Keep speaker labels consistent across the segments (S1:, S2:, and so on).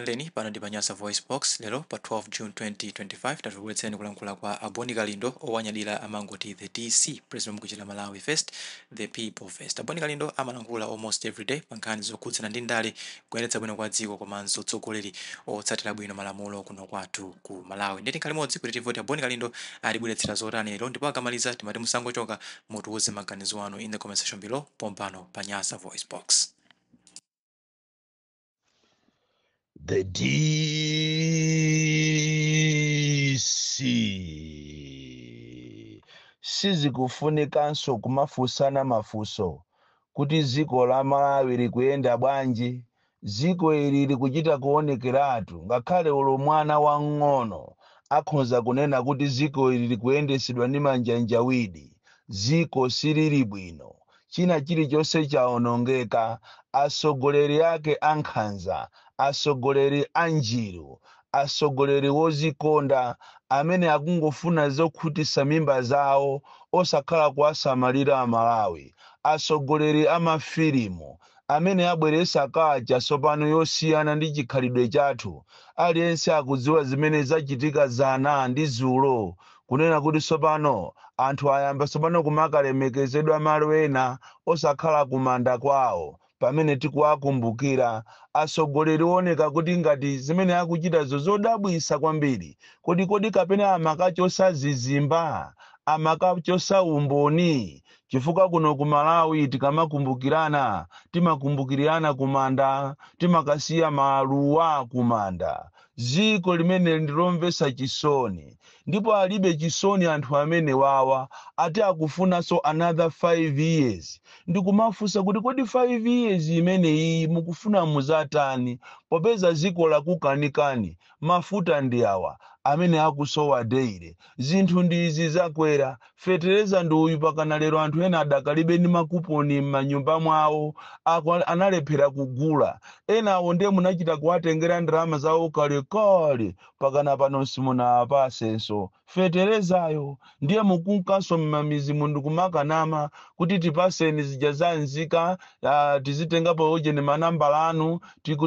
S1: Leni pano ndi Panyasa Voice Box lero pa 12 June 2025 tatubweretseni kulankhula kwa Aboni Kalindo owanyadira amangoti the DC President mkuchita Malawi First, the People First. Aboni Kalindo amalankhula almost every day pa nkhani zokhudzana ndi ndale kuyeretsa bwino kwa dziko komanso utsogoleri otsatira bwino malamulo kuno kwathu ku Malawi. Ndeti nkhani imodzi kuti tivoti Aboni Kalindo alibweretsera zotani lero ndipo akamaliza timati musangochoka mutiwuze maganizo anu in the comment section below pompano Panyasa Voice Box.
S2: The DC sizikufunikanso kumafusana mafuso kuti ziko la Malawi likuyenda bwanji. Ziko ili likuchita kuonekeratu ngakhale ulo mwana wang'ono akhoza kunena kuti ziko ili likuyendesedwa ndi manjanjawidi. Ziko silili bwino, china chilichonse chaonongeka. Asogoleri ake ankhanza, asogoleri anjiru, asogoleri wozikonda amene akungofuna zokhutisa mimba zawo osakhala kuwasamalira Amalawi. Asogoleri amafilimu amene abweresa kacha sopano yosiyana ndi chikhalidwe chathu. Aliyense akudziwa zimene zachitika zana ndi zulo kunena kuti sopano anthu ayamba sopano kumakalemekezedwa malo ena osakhala kumanda kwawo. Pamene tikuwakumbukira asogoleri oneka kuti ngati zimene akuchita zodabwisa kwambiri kodi kapena amakachosa zizimba, amakachosa umboni. Chifukwa kuno ku Malawi tikamakumbukirana timakumbukirana kumanda, timakasiya maluwa kumanda. Ziko limene ndilomvesa chisoni, ndipo alibe chisoni anthu amene wawa ati akufuna so another 5 years. Ndikumafusa kuti kodi 5 years imene iyi mukufuna muzatani popeza ziko lakukanikani mafuta ndi awa amene akusowa daily. Zinthu ndi izi zakwera. Fetereza ndi uyu pakana lero anthu ena adakalibe ndi makuponi m'manyumba mwawo analephera kugula. Ena awo ndiye munachita kuwatengera ndalama zawo kalekale pakana pano simunawapasenso. Feterezayo ndiye mukunkanso m'mamizi mundu kumakanama kuti tipaseni zija zanzika tizitengapo ojeni manambala anu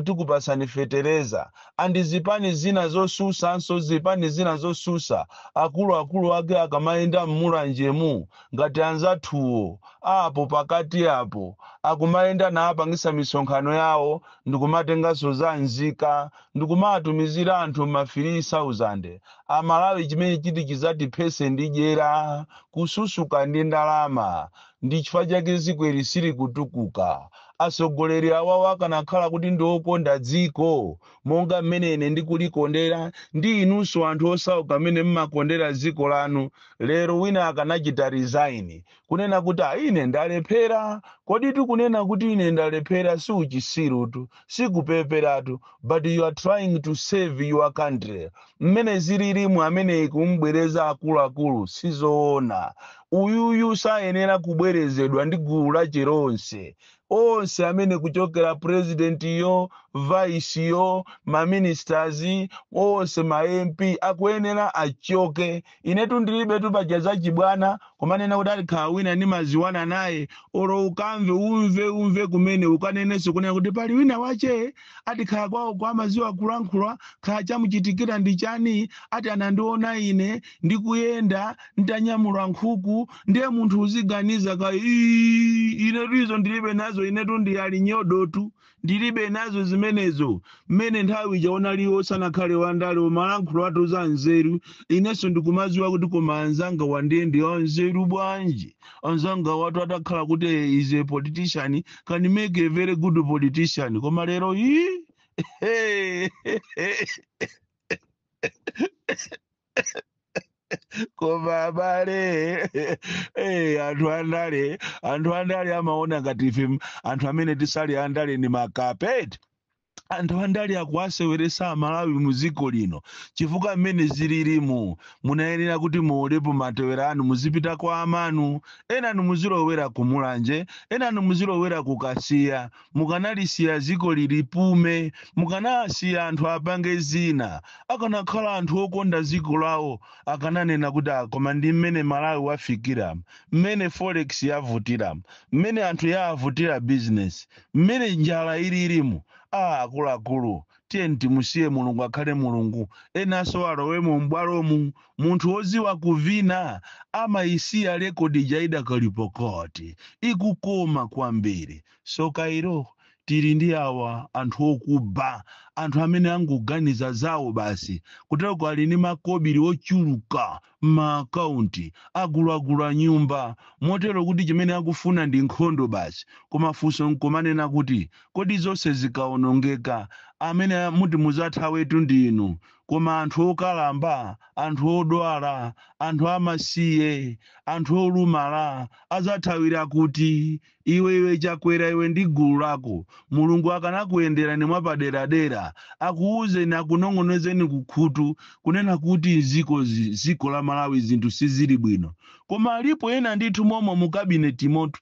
S2: tikupasani fetereza. Andi zipani zina zosusa nso zipani zina zosusa akulu ake akamaenda mmulanjemu ngati anzathuwo apo pakati apo akumaenda na apangisa misonkhano yawo ndikumatengaso zanzika ndikumatumizira anthu mafiri 1000. Amalawi chimene chiti chizati phese ndi jera kususuka ndi ndalama ndi chifukwa chake ziko ili sili kutukuka. Asogoleri awawo akanakhala kuti ndiokonda dziko monga mmene ine ndikulikondera ndi inunso anthu osauka amene mmakondera dziko lanu, lero wina akanachita resign kunena kuti ine ndalephera. Kodi tikunena kuti ine ndalephera si uchisirutu, si kupeperatu, but you are trying to save your country. Mmene zililimu amene ikumbwereza akuluakulu sizoona. Uyuyu sayenera kubwerezedwa ndi gulu lachironse. Onse amene kuchokera president yo, vice yo, ministers, onse ma MP akuyenera achoke. Inetu ndilibe tupajaza chibwana kumanena kuti alikhala wina ndi maziwana naye oro ukamve umve kumene ukaneneso kunena kuti pali wina wache atikhala kwawo kwa maziwa kulankhula khala chamuchitikira ndi chani ati anandiona ine ndikuyenda ntanyamula nkhuku ndiye munthu uziganiza ka inetu izo ndilibe nazo. Inetu ndi ali nyodotu ndilibe nazo zimenezo. Mmene nthawi ijaona liwo sanakhale wandale umalankhula atu za nzeru. Ineso ndikumaziwa kuti koma anzanga wandiye ndi nzeru bwanji. Anzanga watu atakhala kuti is a politician can make a very good politician. Koma lero koma bale anthu andale amaona ngati ife anthu amene tisali andale ni makapeti. Anthu andale akuwaseweresa Amalawi muziko lino chifukwa mmene zililimu munayenera kuti muolepo matewera anu muzipita kwa amanu. Enanu muzilowera kumulanje, enanu muzilowera kukasiya. Mukanalisiya ziko lilipume, mukanasiya anthu apange zina. Akanakhala anthu okonda ziko lawo akananena kuti koma ndi mmene Malawi wafikira, mmene forex yavutira, mmene anthu yavutira business, mmene njala ililimu. akuluakulu tiye timusiye mulungu akhale mulungu enaso alowemo m'bwalomu munthu woziwa kuvina amayisiya rekodi jaida kalipokoti ikukoma kwambiri so kairo tili ndi awa anthu okuba anthu amene angoganiza zawo basi kutero ali ndi makobiri ochuluka m'maakaunti agulagula nyumba motero kuti chimene akufuna ndi nkhondo basi koma funso nkumanena kuti kodi zonse zikaonongeka amene muti muzathawetu ndinu koma anthu okalamba anthu odwala anthu amasiye anthu olumala azathawira kuti iwe chakwera iwe ndi gulu lako mulungu akanakuyenderani mwapaderadera akuuzeni akunong'onezeni kukhutu kunena kuti ziko la Malawi zinthu sizili bwino koma alipo ena ndithu momwe mu kabineti motu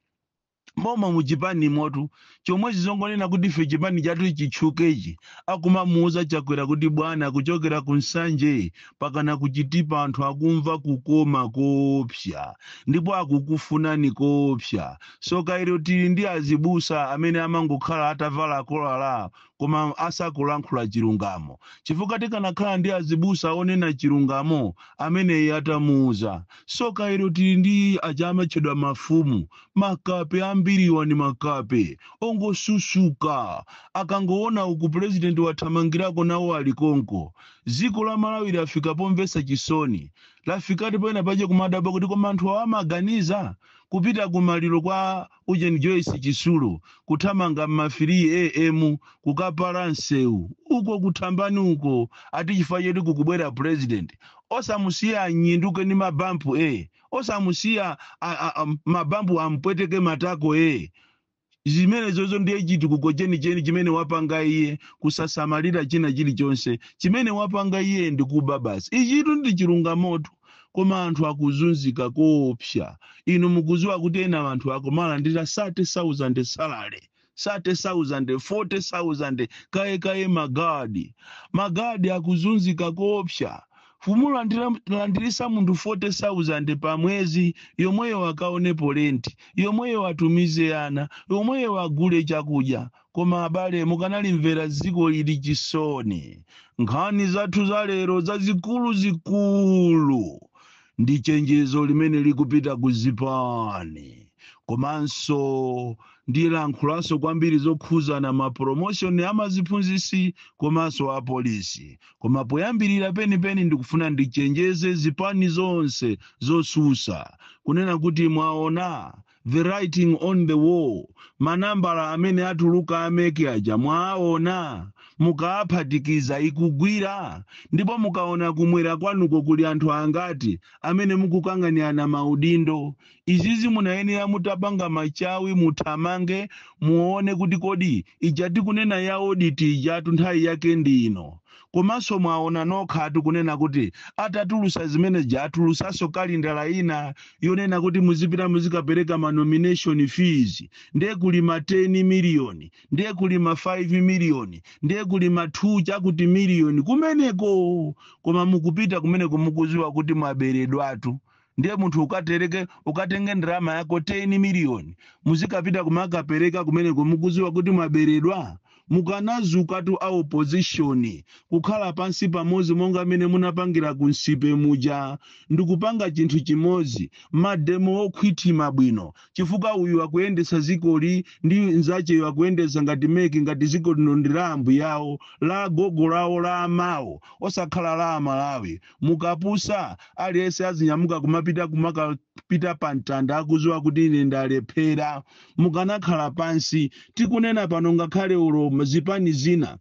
S2: moma muchipani motu chomwe chizongonena kuti ife chipani chatu chichukechi akumamuuza chakwera kuti bwana kuchokera kunsanje pakana kuchitipa anthu akumva kukoma kopsa ndipo akukufunani kopsa so kairo tili ndi azibusa amene amangokhala atavala kolala koma asakulankhula chilungamo chifukwa tikanakhala ndi azibusa onena chilungamo amene atamuuza so kairo tili ndi achamatchedwa mafumu makape ambiriwa ni makape ongosusuka akangoona uku president wathamangirako nawo alikonko ziko la Malawi lafika pomvesa chisoni lafikati pena pache kumadaba kuti koma anthu awamaganiza kupita kumaliro kwa Ujeni Joyce Chisulu kuthamanga mmafiri AM kukapala nseu uko kuthambani uko ati chifukwa chetu kukubwera president osamusiya anyinduke ni mabampu osamusiya mabampu ampweteke matako zimene zozo ndiye chiti kukocheni chimene wapanga iye kusasamalira china chilichonse chimene wapanga iye ndikuba basi ichitu ndi chilungamoto koma anthu akuzunzika kopsa inu mukuziwa kuti ena anthu akomalandira 30,000 salary 30,000 40,000 kaye magadi akuzunzika kopsa fumula landirisa munthu 40,000 pa mwezi yomweyo wakaonepo lenti yomweyo watumize ana yomweyo wagule chakudya koma abale mukanalimvera ziko lili chisoni nkhani zathu za lero zazikulu ndi chenjezo limene likupita kuzipani komanso ndi lankhulaso kwambiri zokhuzana mapromotion amaziphunzisi komanso apolisi koma poyambirira penipeni ndikufuna ndichenjeze zipani zonse zosusa kunena kuti mwaona the writing on the wall manambala amene atuluka ameke aja mwaona mukaphatikiza ikugwira ndipo mukaona kumwera kwanuko kuli anthu angati amene mukukang'anirana maudindo izizi munayenera mutapanga machawi muthamange muone kuti kodi ijati kunena ya audit ijatu nthawi yake ndino komanso mwaona nokha kunena kuti atatulusa zimene jatulusaso kalindala ina yonena kuti muzipita muzikapereka nomination fees ndiye kuli ma 10 million ndiye kuli ma 5 million ndiye kuli ma 2 chakuti million kumeneko koma mukupita kumeneko mukuziwa kuti mwaberedwatu ndiye munthu ukatenge ndrama yako 10 million muzikapita kumakapereka kumeneko mukuziwa kuti mwaberedwa mukanazuka tu a opposition kukhala pansi pamozi monga amene munapangira kunsipe muja ndikupanga chinthu chimozi mademo okhwitima bwino chifukwa uyu akuyendesa zikoli ndi nzache akuyendesa ngati meki ngati ziko lino ndi la ambuyawo la gogo lawo la amawo osakhala la Malawi mukapusa aliyense azinyamuka kumakapita pa mtanda akuziwa kuti ine ndalephera mukanakhala pansi tikunena pano ngakhale ulo zipani zina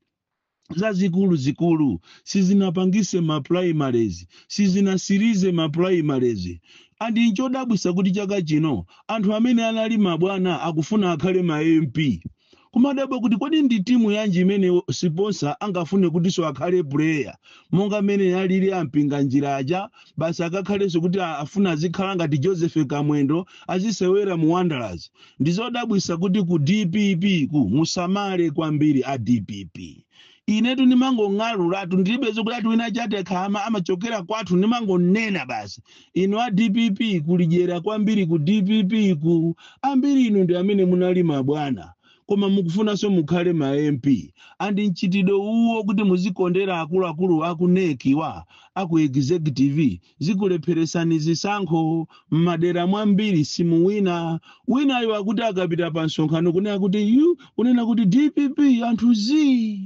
S2: zazikulu sizinapangise ma primaries sizinasirize ma primaries andi nchodabwisa kuti chaka chino anthu amene anali mabwana akufuna akhale ma MP kumadabo kuti kodi ndi timu yanji imene sponsor angafune kuti so akhale player monga amene alili ampinga njiraja basi akakhaleso kuti afuna azikhala ngati Joseph Kamwendo azisewera mu Wanderers ndizodabwisa kuti ku DPP ku musamale kwambiri a DPP inetu nimangong'alulatu ndilibezo kuti wina chate khama amachokera kwathu nimangonena basi ino a DPP kulijera kwambiri ku DPP ku ambiri ino ndi amene munalima bwana koma mukufunanso mukhale ma MP andi mchitidwe uwo kuti muzikondera akuluakulu akunekiwa aku executive zikulepheresani zisankho m'madera mwambiri simuwina winayo akuti akapita pa nsonkhano kunena kuti kunena kuti DPP anthu zi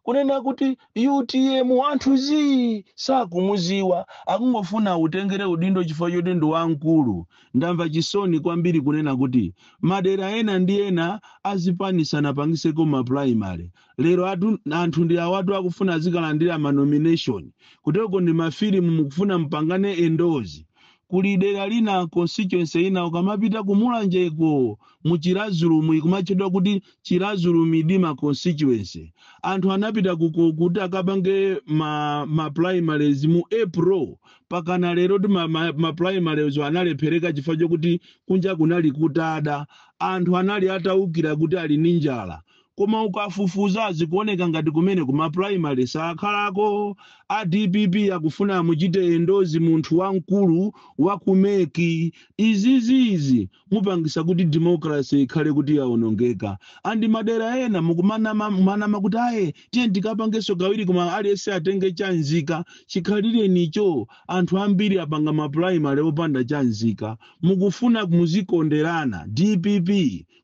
S2: kunena kuti UTM anthu zi sakumuziwa akungofuna utengere udindo chifukwa choti ndi wamkulu. Ndamva chisoni kwambiri kunena kuti madera ena ndi ena azipanisana pangiseko ma primary lero anthu ndi awatu akufuna azikalandira ma nomination kuteko ndi mafilimu mukufuna mpangane endozi kuli dera lina constituency ina ukamapita kumulanjeko muchirazulu ikumachedwa kuti chirazulu midima constituency anthu anapita kuti akapange ma primaries mu April pakana lero ti ma primaries analephereka chifukwa chokuti kunja kunali kutada anthu anali ataukira kuti ali ninjala koma ukafufuza zikuoneka ngati kumene kuma primary sakhalako a DPP akufuna muchite endozi munthu wamkulu wakumeki izizizi mupangisa kuti democracy ikhale kuti yaonongeka andi madera ena mukumanama kuti aye tiye ndikapangeso kawiri koma aliyense atenge chanzika chikhalire nicho anthu ambiri apanga ma primary opanda chanzika mukufuna muzikonderana DPP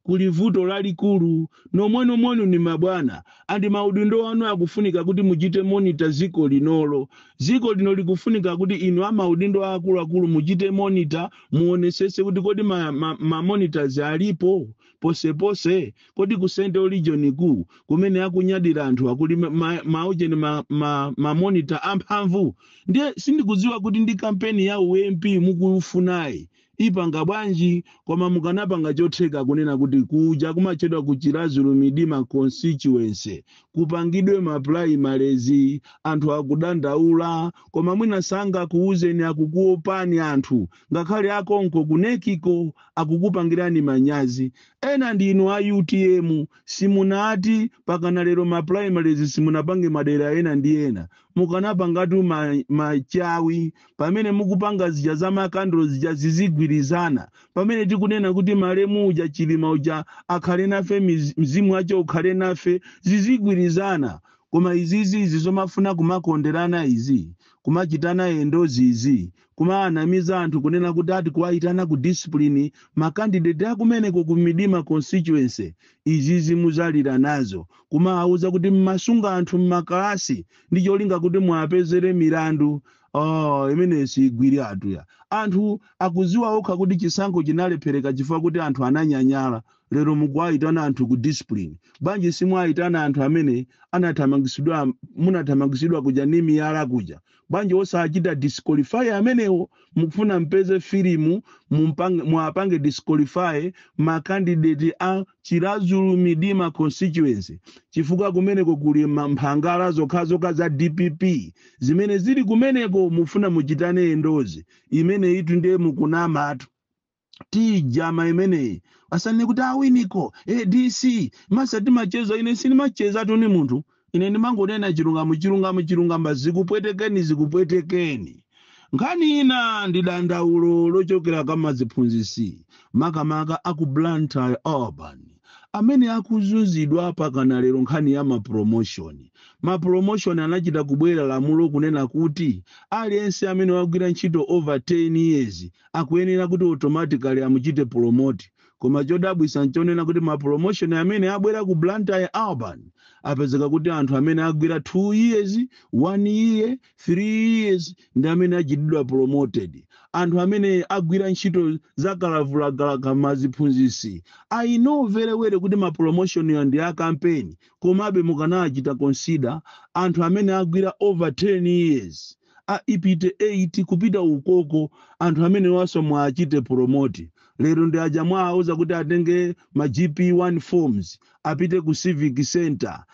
S2: kuli vuto lalikulu nomweno ni mabwana andi maudindo anu akufunika kuti muchite monitor ziko linolo likufunika kuti inu amaudindo akulu muchite monitor muonesese kuti kodi ma monitors alipo pose kodi ku Central Region ku kumene akunyadira anthu akuli maujeni ma monitor amphamvu ndiye sindikudziwa kuti ndi kampeni ya UMP mukufunayi ipanga bwanji koma mukanapanga chotheka kunena kuti kuja kumachedwa kuchirazulu midima constituency kupangidwe ma primaries anthu akudandaula koma mwina sanga kuuzeni akukuopani anthu ngakhale akonko kunekiko akukupangirani manyazi ena ndinu a UTM simunati pakana lero ma primaries simunapange madera ena ndi ena mukanapangatu machawi pamene mukupanga zija za makandlo zija zizigwirizana pamene tikunena kuti malemu uja chilima uja akhale nafe mzimu wacho ukhale nafe zizigwirizana koma izizi zomafuna kumakonderana izi kumachitana endozi izi kumaanamiza anthu kunena kuti ati kuwaitana ku discipline makandidate akumeneko ku midima constituency izizi muzalira nazo kumauza kuti mmasunga anthu mmakalasi ndi cholinga kuti muapezere milandu imene sigwiri atuya anthu akuziwa okha kuti chisankho chinalephereka chifukwa kuti anthu ananyanyala lero mukuwaitana anthu ku discipline bwanji simwaitana anthu amene munathamangisidwa kuja ni miyala kuja bwanji osachita disqualify amenewo mukufuna mpeze filimu muapange disqualify makandidate a chirazulu midima constituency chifukwa kumeneko kuli mphangala zokhazoka za DPP zimene zili kumeneko mufuna muchitane endozi imene itu ndiye mukunamatu tijama imeneyi asane kuti awiniko DC masati machezo ine sini macheza tuni munthu ine ndimangonena chilungamo zikupwetekeni nkhani ina ndidandaulo lochokera kama ziphunzisi makamaka aku Blantyre Urban amene akuzunzidwa pakana lero nkhani ya ma promotion anachita kubwera lamulo kunena kuti aliyense amene wagwira ntchito over 10 years akuyenera kuti automatically amuchite promote koma chodabwisa nchonena kuti ma promotion amene abwera ku Blantyre Urban apezeka kuti anthu amene agwira 2 years 1 year 3 years ndi amene achitidwa promoted anthu amene agwira ntchito zakalavulagala maziphunzisi I know very well kuti ma promotion ya ndi a campaign komabe mukanachita consider anthu amene agwira over 10 years ipite 8 kupita ukoko anthu amene waso mwachite promote lero ndi aja mwauza kuti atenge ma GP1 forms apite ku civic center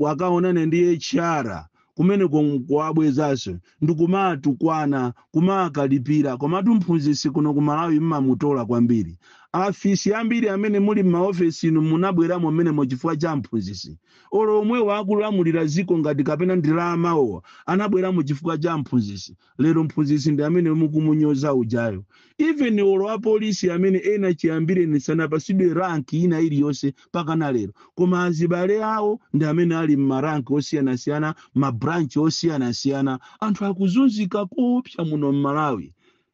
S2: akaonane ndi HR kumene kuabwezaso ndikumatukwana kumakalipira komatu mphunzisi kuno ku Malawi mmamutola kwambiri afisi ambiri amene muli m'maofesi inu munabweramo mmene chifukwa cha mphunzitsi olo omwe wakulamulira ziko ngati kapena ndalama owa anabweramo chifukwa cha mphunzitsi lero mphunzitsi ndi amene mukumunyoza ujayo even olo apolisi amene ena chiyambire nisanapasidwe ranki ina iliyonse pakana lero koma azibale awo ndi amene ali m'maranki osiyanasiyana mabranchi osiyanasiyana anthu akuzunzika kopsa muno m'Malawi.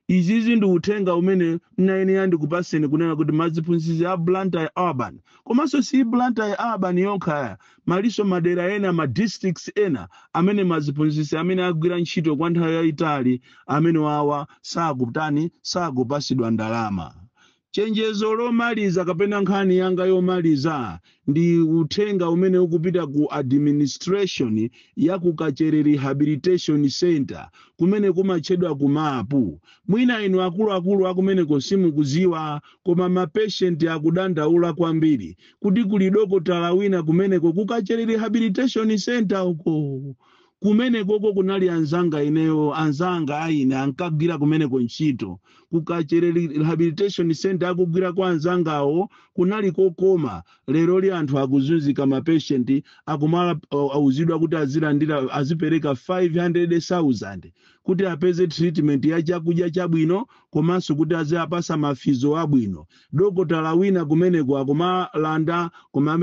S2: Izizi ndi uthenga umene mnayenera ndikupaseni kunena kuti maziphunzitsi a Blantyre Urban komanso si Blantyre Urban yokha maliso madera ena ma districts ena amene maziphunzitsi amene agwira ntchito kwa nthawi yayitali amene wawa sakupasidwa ndalama. Chenjezo lomaliza kapena nkhani yanga yomaliza ndi uthenga umene ukupita ku administration ya ku Kachere Rehabilitation Center kumene kumatchedwa ku Mapu. Mwina inu akuluakulu akumene kosimu kuziwa koma mapatient akudandaula kwambiri kuti kuli dokotala wina kumeneko ku Kachere Rehabilitation Center uko kumene koko kunali anzanga aine ankagwira kumeneko ntchito ku Kachere Rehabilitation Center akugwira kwa anzangawo kunali kokoma lero li anthu akuzunzika mapatient akumala auzidwa kuti azipereka 500,000 kuti apeze treatment ya chakudya chabwino komanso kuti azipasa mafizo abwino. Dokotala wina kumeneko akumalanda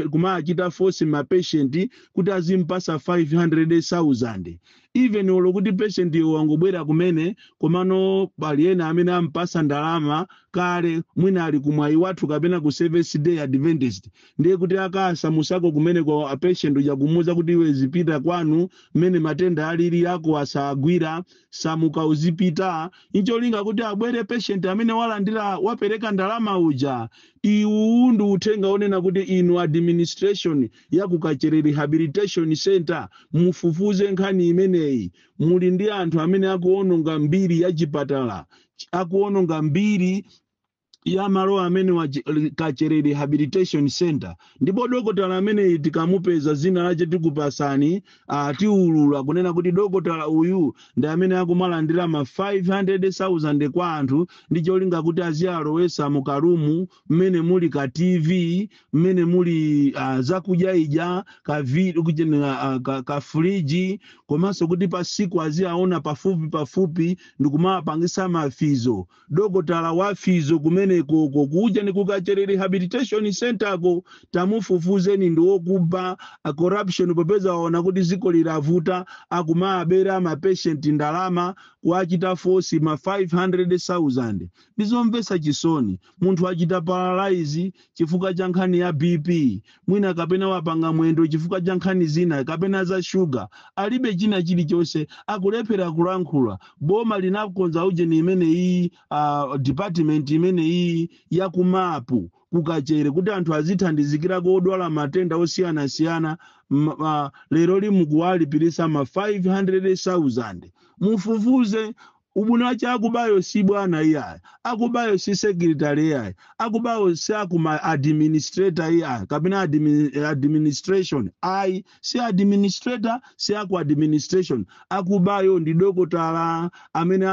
S2: kumachita force mapatient kuti azimpasa 500,000 even olo kuti patient wangobwera kumene komano paliena amene ampasa ndalama kale mwina ali kumwayi wathu kapena ku Service Day Adventist ndiye kuti akasa musako kumene kwa patient yakumuza kuti iwe zipita kwanu mmene matenda alili yako asagwira samuka uzipita incholinga kuti abwere patient amene walandira wapereka ndalama uja. Iwu ndi uthenga onena kuti inu administration ya ku Kachere Rehabilitation Center mufufuze nkhani imeneyi. Muli ndi anthu amene akuononga mbiri ya chipatala akuononga mbiri ya malo amene wa Kachere Rehabilitation Center ndipo dokotala amene tikamupeza zina lache tikupasani tiulula kunena kuti dokotala uyu ndi amene akumalandira ma 500,000 kwa anthu ndi cholinga kuti aziyalowesa mu karumu mmene muli ka TV mmene muli zakudya ija ka fridge komanso kuti pasiku aziyaona pafupi ndikumapangisa mafizo. Dokotala wa fizo kumene koko kuja ni ku Kachere Rehabilitation Center ko tamufufuzeni ndi okuba corruption popeza waona kuti ziko liravuta akumabera ma patient ndalama kuachita force ma 500,000 ndizomvesa chisoni. Munthu achita paralyze chifukwa cha nkhani ya BP mwina kapena wapanga mwendo chifukwa cha nkhani zina kapena za sugar alibe china chilichonse akulephera kulankhula. Boma linakonza ujeni imene iyi department imene iyi ya ku Mapu ku Kachere kuti anthu azithandizikira kodwala matenda osiyanasiyana lero limukuwalipirisa ma 500,000. Mufufuze ubuna cha akubayo si bwana iyaye akubayo si secretary iyaye akubayo si akuma administrator iyaye kapena administration si administrator si aku administration akubayo ndi dokotala amene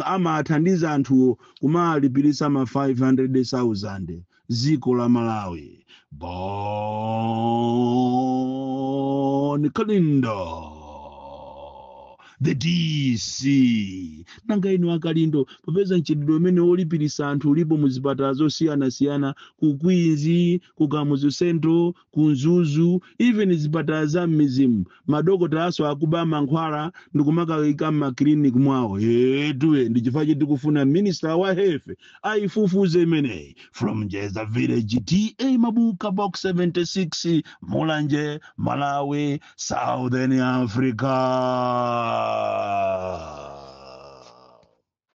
S2: amathandiza anthu kumalipirisa ma 500,000 ziko la Malawi. Bon Kalindo the DC nanga inu akalindo popeza nchididwe mene olipirisa anthu ulipo muzipatala zosiyana ku Queens ku Kamuzu Central ku Nzuzu even zipatala za mizimu madokotala aso akuba mankhwala ndikumakawika m'maklinik mwawo tuwe ndichifukwa chiti tikufuna minister wa health aifufuze imeneyi. From Jeza Village TA Mabuka Box 76 Mulanje Malawi Southern Africa.